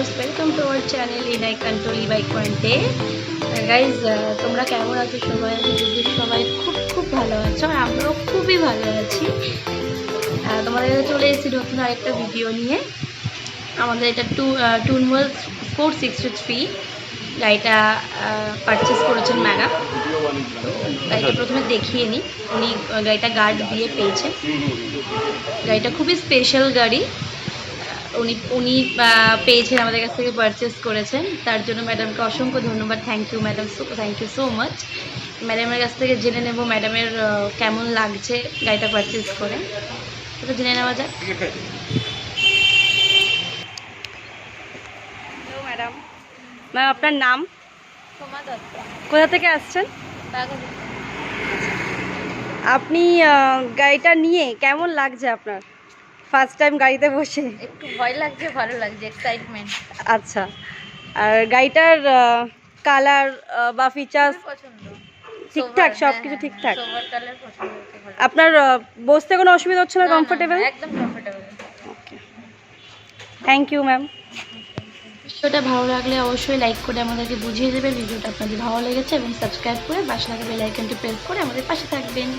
Viewers, welcome to our channel ইন আই কন্ট্রোলি বাইক পয়েন্টে। গাইজ, তোমরা কেমন আছো? সবাই আছো যদি সবাই খুব খুব ভালো আছো, আর আমরাও খুবই ভালো আছি। তোমাদের কাছে চলে এসেছি নতুন আরেকটা ভিডিও নিয়ে। আমাদের এটা টুনওয়াল sports63 গাড়িটা পারচেস করেছেন ম্যাডাম। তো গাড়িটা প্রথমে দেখিয়ে নিই। উনি গাড়িটা গার্ড দিয়ে পেয়েছেন। গাড়িটা খুবই স্পেশাল গাড়ি। উনি পেয়েছেন, আমাদের কাছ থেকে পারচেস করেছেন। তার জন্য ম্যাডামকে অসংখ্য ধন্যবাদ। Thank you madam, thank you so much. ম্যাডামের কাছ থেকে জেনে নেব ম্যাডামের কেমন লাগছে গাড়িটা পারচেস করে, সেটা জেনে নেওয়া যাক। Hello madam. ম্যাম, আপনার নাম? কোথা থেকে আসছেন? আপনি গাড়িটা নিয়ে কেমন লাগছে আপনার? ফার্স্ট টাইম গাড়িতে বসে? একটু ভয় লাগছে, ভালো লাগছে, এক্সাইটমেন্ট। আচ্ছা, আর গাড়িটার কালার বা ফিচার্স পছন্দ ঠিকঠাক? সব কিছু ঠিকঠাক? সোভার কালার পছন্দ হচ্ছে, ভালো। আপনার বসতে কোনো অসুবিধা হচ্ছে না? কমফোর্টেবল? একদম comfortable. Okay, thank you ma'am. ভিডিওটা ভালো লাগলে অবশ্যই লাইক করে আমাদেরকে বুঝিয়ে দেবেন ভিডিওটা আপনাদের ভালো লেগেছে, এবং সাবস্ক্রাইব করে পাশে থাকা বেল আইকনটি প্রেস করে আমাদের পাশে থাকবেন।